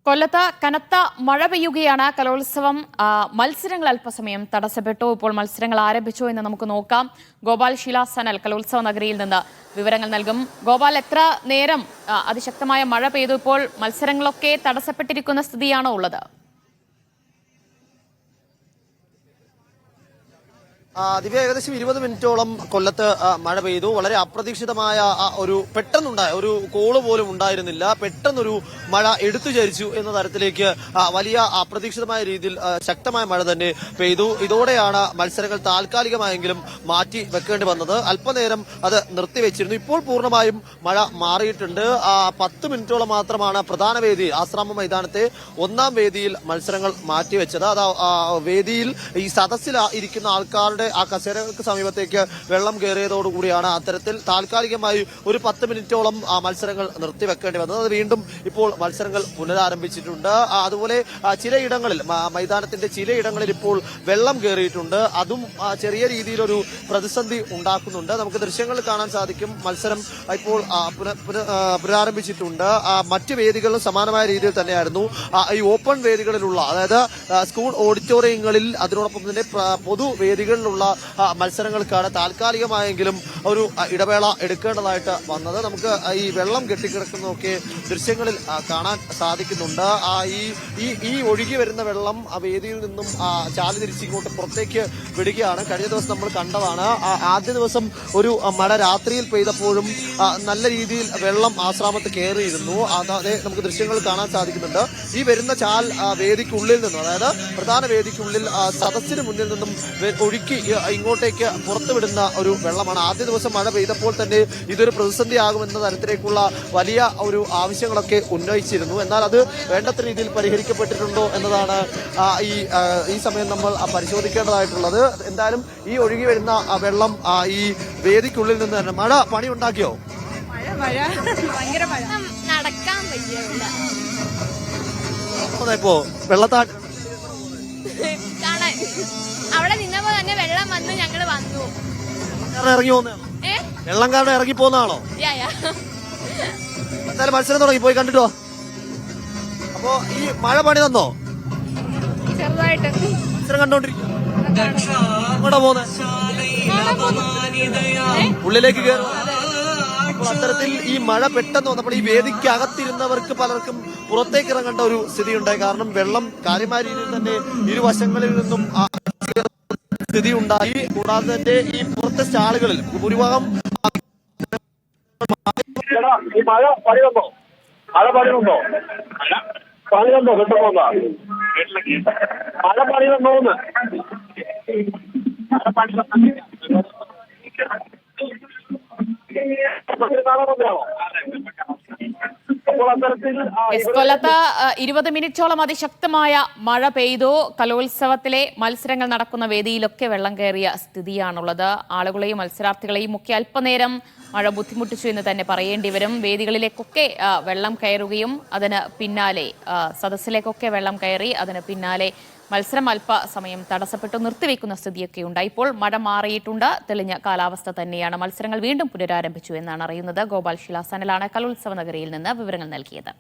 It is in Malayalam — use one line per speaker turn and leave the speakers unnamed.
കൊല്ലത്ത് കനത്ത മഴ പെയ്യുകയാണ്. കലോത്സവം മത്സരങ്ങൾ അല്പസമയം തടസ്സപ്പെട്ടു. ഇപ്പോൾ മത്സരങ്ങൾ ആരംഭിച്ചു എന്ന് നമുക്ക് നോക്കാം. ഗോപാൽ ശിലാസനൽ കലോത്സവ നഗരിയിൽ നിന്ന് വിവരങ്ങൾ നൽകും. ഗോപാൽ, എത്ര നേരം അതിശക്തമായ മഴ പെയ്തു? ഇപ്പോൾ മത്സരങ്ങളൊക്കെ തടസ്സപ്പെട്ടിരിക്കുന്ന സ്ഥിതിയാണോ ഉള്ളത്?
ദിവ്യ, ഏകദേശം 20 മിനിറ്റോളം കൊല്ലത്ത് മഴ പെയ്തു. വളരെ അപ്രതീക്ഷിതമായ ഒരു പെട്ടെന്നുണ്ടായ ഒരു കോള് പോലും ഉണ്ടായിരുന്നില്ല. പെട്ടെന്നൊരു മഴ എടുത്തു ചരിച്ചു എന്ന തരത്തിലേക്ക് വലിയ അപ്രതീക്ഷിതമായ രീതിയിൽ ശക്തമായ മഴ തന്നെ പെയ്തു. ഇതോടെയാണ് മത്സരങ്ങൾ താൽക്കാലികമായെങ്കിലും മാറ്റി വെക്കേണ്ടി വന്നത്. അല്പനേരം അത് നിർത്തിവെച്ചിരുന്നു. ഇപ്പോൾ പൂർണ്ണമായും മഴ മാറിയിട്ടുണ്ട്. 10 മിനിറ്റോളം മാത്രമാണ് പ്രധാന വേദി ആശ്രാമ മൈതാനത്തെ ഒന്നാം വേദിയിൽ മത്സരങ്ങൾ മാറ്റിവെച്ചത്. അത് വേദിയിൽ ഈ സദസ്സിൽ ഇരിക്കുന്ന ആൾക്കാരുടെ ആ കസേരകൾക്ക് സമീപത്തേക്ക് വെള്ളം കയറിയതോടുകൂടിയാണ് അത്തരത്തിൽ താൽക്കാലികമായി ഒരു 10 മിനിറ്റോളം മത്സരങ്ങൾ നിർത്തിവെക്കേണ്ടി വന്നത്. അത് വീണ്ടും ഇപ്പോൾ മത്സരങ്ങൾ പുനരാരംഭിച്ചിട്ടുണ്ട്. അതുപോലെ ചിലയിടങ്ങളിൽ മൈതാനത്തിന്റെ ചിലയിടങ്ങളിൽ ഇപ്പോൾ വെള്ളം കയറിയിട്ടുണ്ട്. അതും ചെറിയ രീതിയിലൊരു പ്രതിസന്ധി ഉണ്ടാക്കുന്നുണ്ട്. നമുക്ക് ദൃശ്യങ്ങളിൽ കാണാൻ സാധിക്കും. മത്സരം ഇപ്പോൾ പുനരാരംഭിച്ചിട്ടുണ്ട്. മറ്റ് വേദികളിലും സമാനമായ രീതിയിൽ തന്നെയായിരുന്നു. ഈ ഓപ്പൺ വേദികളിലുള്ള, അതായത് സ്കൂൾ ഓഡിറ്റോറിയങ്ങളിൽ, അതിനോടൊപ്പം തന്നെ പൊതുവേദികളിലുള്ള മത്സരങ്ങൾക്കാണ് താൽക്കാലികമായെങ്കിലും ഒരു ഇടവേള എടുക്കേണ്ടതായിട്ട് വന്നത്. നമുക്ക് ഈ വെള്ളം കെട്ടിക്കിടക്കുന്നതൊക്കെ ദൃശ്യങ്ങളിൽ കാണാൻ സാധിക്കുന്നുണ്ട്. ഈ ഒഴുകി വരുന്ന വെള്ളം ആ വേദിയിൽ നിന്നും ചാലി തിരിച്ചിങ്ങോട്ട് പുറത്തേക്ക് വിടുകയാണ്. കഴിഞ്ഞ ദിവസം നമ്മൾ കണ്ടതാണ്. ആദ്യ ദിവസം ഒരു മഴ രാത്രിയിൽ പെയ്തപ്പോഴും നല്ല രീതിയിൽ വെള്ളം ആശ്രാമത്ത് കയറിയിരുന്നു. അതെ, നമുക്ക് ദൃശ്യങ്ങൾ കാണാൻ സാധിക്കുന്നുണ്ട്. ഈ വരുന്ന ചാൽ വേദിക്കുള്ളിൽ നിന്നും, അതായത് പ്രധാന വേദിക്കുള്ളിൽ സദസ്സിന് മുന്നിൽ നിന്നും ഒഴുക്കി ഇങ്ങോട്ടേക്ക് പുറത്തുവിടുന്ന ഒരു വെള്ളമാണ്. ആദ്യ ദിവസം മഴ പെയ്തപ്പോൾ തന്നെ ഇതൊരു പ്രതിസന്ധിയാകുമെന്ന തരത്തിലേക്കുള്ള വലിയ ഒരു ആവശ്യങ്ങളൊക്കെ ഉന്നയിച്ചിരുന്നു. എന്നാൽ അത് വേണ്ടത്ര രീതിയിൽ പരിഹരിക്കപ്പെട്ടിട്ടുണ്ടോ എന്നതാണ് ഈ സമയം നമ്മൾ പരിശോധിക്കേണ്ടതായിട്ടുള്ളത്. എന്തായാലും ഈ ഒഴുകി വരുന്ന വെള്ളം ഈ വേദിക്കുള്ളിൽ നിന്ന് തന്നെ മഴ പണി ഉണ്ടാക്കിയോ?
നടക്കാൻ
ഇപ്പോ വെള്ളത്താട്ട്
അവിടെ നിന്നപ്പോ തന്നെ വെള്ളം വന്ന് ഞങ്ങള് വന്നു.
ഇറങ്ങി പോകുന്നതാണോ? വെള്ളം കാരണം ഇറങ്ങി പോകുന്നതാണോ? എന്തായാലും മത്സരം തുടങ്ങി, പോയി കണ്ടിട്ടോ. അപ്പോ ഈ മഴ പണി തന്നോ?
ചെറുതായിട്ട്
മത്സരം കണ്ടോണ്ടിരിക്കും. എങ്ങോട്ടാ പോകുന്നത്? ഉള്ളിലേക്ക് കയറും. അത്തരത്തിൽ ഈ മഴ പെട്ടെന്ന് വന്നപ്പോൾ ഈ വേദിക്ക് അകത്തിരുന്നവർക്ക് പലർക്കും പുറത്തേക്ക് ഇറങ്ങേണ്ട ഒരു സ്ഥിതി ഉണ്ടായി. കാരണം വെള്ളം കാര്യമായ രീതിയിൽ തന്നെ ഇരുവശങ്ങളിൽ നിന്നും സ്ഥിതി ഉണ്ടായി. കൂടാതെ തന്നെ ഈ പുറത്തെ സ്റ്റാളുകളിൽ ഭൂരിഭാഗം
മഴ പണി വന്നോ? മഴ പണി വന്നോ? പണി വന്നോ? കിട്ടുമോ? മഴ പണി വന്നോന്ന്? മഴ പണി
കൊല്ലത്ത് 20 മിനിറ്റോളം അതിശക്തമായ മഴ പെയ്തു. കലോത്സവത്തിലെ മത്സരങ്ങൾ നടക്കുന്ന വേദിയിലൊക്കെ വെള്ളം കയറിയ സ്ഥിതിയാണുള്ളത്. ആളുകളെയും മത്സരാർത്ഥികളെയും ഒക്കെ അല്പനേരം മഴ ബുദ്ധിമുട്ടിച്ചു എന്ന് തന്നെ പറയേണ്ടി വരും. വേദികളിലേക്കൊക്കെ വെള്ളം കയറുകയും അതിന് പിന്നാലെ സദസ്സിലേക്കൊക്കെ വെള്ളം കയറി. അതിന് പിന്നാലെ മത്സരം അല്പസമയം തടസ്സപ്പെട്ടു നിർത്തിവെക്കുന്ന സ്ഥിതിയൊക്കെ ഉണ്ടായി. ഇപ്പോൾ മഴ മാറിയിട്ടുണ്ട്. തെളിഞ്ഞ കാലാവസ്ഥ തന്നെയാണ്. മത്സരങ്ങൾ വീണ്ടും പുനരാരംഭിച്ചു എന്നാണ് അറിയുന്നത്. ഗോപാൽ ശിലാസനലാണ് കലോത്സവ നഗരിയിൽ നിന്ന് വിവരങ്ങൾ നൽകിയത്.